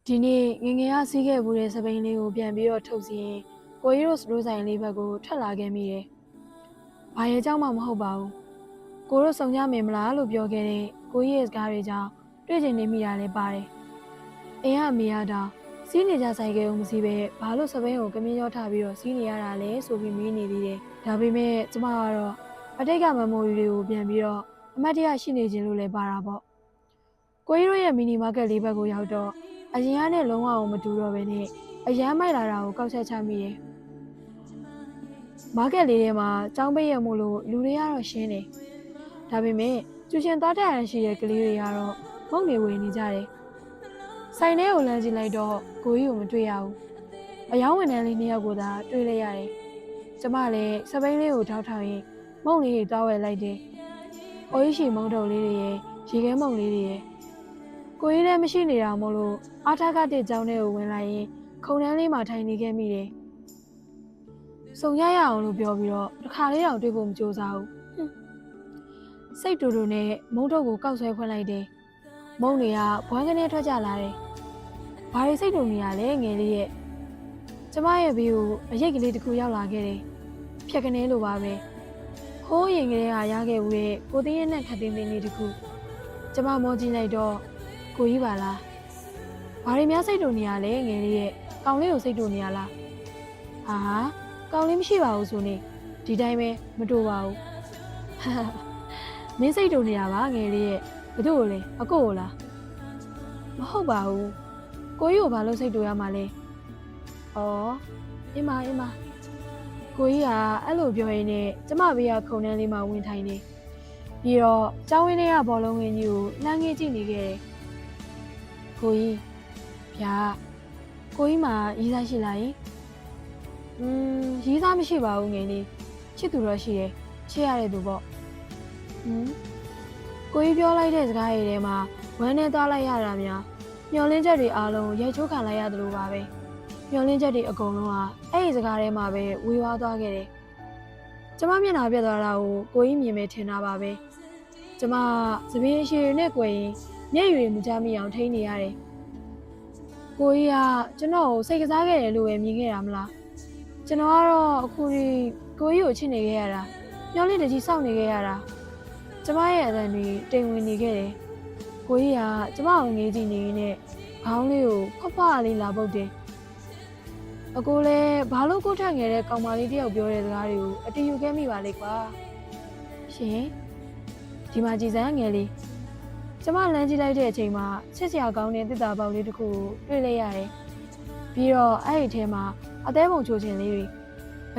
ဒီနေ့ငငယ်ကစီးခဲ့ဘူးတဲ့စပိန်လေးကိုပြန်ပြီးတော့ထုတ်စီရင်ကိုရီရိုစ်ရိုးဆိုင်လေးဘက်ကိုထွက်လာခဲ့မိတယ်။ဘာရဲ့เจ้าမှမဟုတ်ပါဘူး။ကိုရို့ဆောင်ကြမယ်မလားလို့ပြောခဲ့တဲ့ကိုကြီးရဲ့စကားတွေကြောင့်တွေ့ကျင်နေမိတာလည်းပါတယ်။အိမ်ကအမေကတော့စီးနေကြဆိုင်ကဲကိုမစီးပဲဘာလို့စပိန်ကိုကမင်းရောထားပြီးတော့စီးနေရတာလဲဆိုပြီးမေးနေသေးတယ်။ဒါပေမဲ့ကျမကတော့အတိတ်ကမမိုရီတွေကိုပြန်ပြီးတော့အမတ်တရရှိနေခြင်းလို့လည်းပါတာပေါ့။ကိုကြီးတို့ရဲ့မီနီမားကတ်လေးဘက်ကိုရောက်တော့အရင်ကနဲ့လုံးဝမတူတော့ပဲနဲ့အရန်မိုက်လာတာကိုကောက်ချက်ချမိတယ်။မားကတ်လေးထဲမှာကြောင်းပိတ်ရမို့လို့လူတွေကတော့ရှင်းတယ်။ဒါပေမဲ့ကျူရှင်သားတက်ရန်ရှိတဲ့ကလေးတွေကတော့မုံနေဝေနေကြတယ်။ဆိုင်ထဲကိုလမ်းကြည့်လိုက်တော့ကိုကြီးကိုမတွေ့ရဘူး။အယောင်းဝင်တန်းလေးနှစ်ယောက်ကိုသာတွေ့လိုက်ရတယ်။ကျမလည်းစပိန်လေးကိုထောက်ထောက်ရင်မုံလေးတွေတောက်ဝဲလိုက်တယ်။အိုးရှိမုံတုံလေးတွေရဲ့ရေခဲမုံလေးတွေရဲ့ကိုကြီးလည်းမရှိနေတာမို့လို့အားထားကတဲ့ကျောင်းထဲကိုဝင်လာရင်ခုံတန်းလေးမှာထိုင်နေခဲ့မိတယ်။စုံရရအောင်လို့ပြောပြီးတော့တစ်ခါလေးတောင်တွေ့ဖို့မကြိုးစားဘူး။စိတ်တူတူနဲ့မုံတော့ကိုကောက်ဆွဲဖွင့်လိုက်တယ်။မုံတွေကဘွမ်းကနေထွက်ကြလာတယ်။ဘာတွေစိတ်တူနေရလဲငယ်လေးရဲ့။ကျမရဲ့ဘေးကိုအရိတ်ကလေးတစ်ခုရောက်လာခဲ့တယ်။ဖြက်ကနေလိုပါပဲ။ဟိုးရင်ကလေးကရခဲ့ဘူးတဲ့ကိုသိရဲ့နဲ့ခတ်တင်းတင်းလေးတစ်ခု။ကျမမောကြည့်လိုက်တော့ကိုကြီးပါလား။ဘာတွေများစိတ်တူနေရလဲငယ်လေးရဲ့ကောင်လေးကိုစိတ်တူနေရလား။ဟာကောင်လေးမရှိပါဘူးဆိုနေဒီတိုင်းပဲမတူပါဘူး။မင်းစိတ်တူနေရပါငယ်လေးရဲ့ဘသူ့ကိုလဲအကိုကိုလား။မဟုတ်ပါဘူး။ကိုကြီးကိုဘာလို့စိတ်တူရမှာလဲ။အော်အင်းမကိုကြီးကအဲ့လိုပြောရင်းနဲ့ကျမဘေးကခုံတန်းလေးမှာဝင်ထိုင်နေပြီးတော့ကျောင်းဝင်းထဲကဘောလုံးဝင်းကြီးကိုလှမ်းငေးကြည့်နေခဲ့တယ်။ကိုကြီးဗျာကိုကြီးမှာရီးစားရှိလားယင်ရီးစားမရှိပါဘူးငယ်လေးချစ်သူတော့ရှိတယ်ချစ်ရတဲ့သူပေါ့ကိုကြီးပြောလိုက်တဲ့စကားတွေထဲမှာဝမ်းနဲ့သွားလိုက်ရတာများမျောလင်းချက်တွေအားလုံးရိုက်ချိုးခံလိုက်ရတယ်လို့ပါပဲမျောလင်းချက်တွေအကုန်လုံးကအဲ့ဒီစကားထဲမှာပဲဝေဝါးသွားခဲ့တယ်ကျမမျက်နှာပြတ်သွားတာကိုကိုကြီးမြင်မယ်ထင်တာပါပဲကျမသပင်းရှည်နဲ့ကြွယ်ရင်မျက်ရည်မကြမိအောင်ထိန်းနေရတယ်ကိုကြီးကကျွန်တော်ကိုစိတ်ကစားခဲ့တယ်လို့ပဲမြင်ခဲ့တာမလားကျွန်တော်ကတော့အခုဒီကိုကြီးကိုချစ်နေခဲ့ရတာမျောလင့်တကြီးစောင့်နေခဲ့ရတာကျမရဲ့အသံတွေတိမ်ဝင်နေခဲ့တယ်ကိုကြီးကကျမကိုငေးကြည့်နေရင်းနဲ့ခေါင်းလေးကိုဖွားလေးလာပုတ်တယ်အကိုလည်းဘာလို့ကိုထက်ငယ်တဲ့ကောင်မလေးတယောက်ပြောတဲ့စကားတွေကိုအတူယူခဲ့မိပါလေကွာရှင်ဒီမှာကြည်စမ်းငယ်လေးကျမလမ်းကြည့်လိုက်တဲ့အချိန်မှာချစ်စရာကောင်းတဲ့တစ်တာပေါက်လေးတစ်ခုကိုတွေ့လိုက်ရတယ်ပြီးတော့အဲ့ဒီထဲမှာအသေးပုံချိုချင်လေးတွေ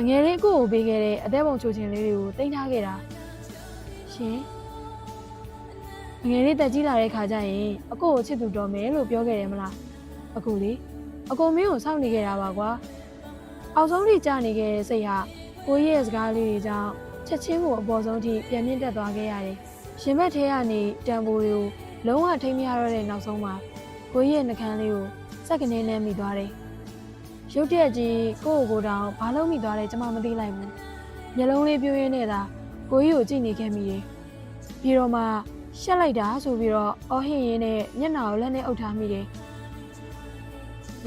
ငယ်လေးကိုပေးခဲ့တဲ့အသေးပုံချိုချင်လေးတွေကိုတင်ထားခဲ့တာရှင်ငယ်လေးတက်ကြီးလာတဲ့ခါကျရင်အကိုကိုချစ်သူတော်မယ်လို့ပြောခဲ့တယ်မလားအကိုလေအကိုမင်းကိုစောင့်နေခဲ့တာပါကွာအောက်ဆုံးထိကြာနေခဲ့တဲ့စိတ်ဟာကိုကြီးရဲ့စကားလေးတွေကြောင့်ချက်ချင်းကိုအပေါ်ဆုံးထိပြန်မြင့်တက်သွားခဲ့ရတယ်ရှင်ဘက်ထဲကနေတံပိုးတွေကိုလုံးဝထိမရတော့တဲ့နောက်ဆုံးမှာကိုကြီးရဲ့နှကန်းလေးကိုစက်ကနေနဲ့မိသွားတယ်ရုတ်တရက်ကြီးကိုကိုတောင်ဘာလို့မိသွားလဲကျမမသိလိုက်ဘူးမျက်လုံးလေးပြိုးရင်းနဲ့သာကိုကြီးကိုကြည့်နေခဲ့မိတယ်ပြီးတော့မှရှက်လိုက်တာဆိုပြီးတော့အော်ဟစ်ရင်းနဲ့မျက်နှာကိုလက်နဲ့အုပ်ထားမိတယ်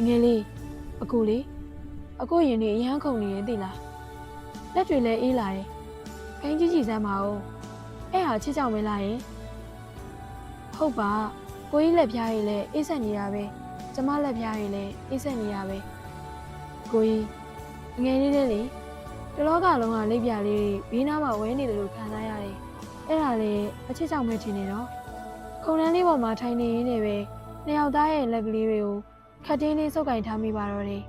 ငယ်လေးအကိုလေးအကိုရင်နေအရန်ခုန်နေရင်သိလားလက်တွေလည်းအေးလာတယ်ခိုင်းကြည့်ကြည့်စမ်းပါဦးအဲ့ဟာချစ်ကြောင်မလားယင်ဟုတ်ပါကိုကြီးလက်ပြားရည်လည်းအေးဆက်နေတာပဲကျမလက်ပြားရည်လည်းအေးဆက်နေတာပဲကိုကြီးငယ်လေးလေးလေတလောကလုံးကလက်ပြားလေးဘေးနားမှာဝဲနေတယ်လို့ခံစားရတယ်အဲ့ဒါလေအချစ်ကြောင်ပဲထင်နေတော့ခုံတန်းလေးပေါ်မှာထိုင်နေရင်းနဲ့ပဲနှစ်ယောက်သားရဲ့လက်ကလေးတွေကိုခတ်တင်းလေးစုပ်ကင်ထားမိပါတော့တယ်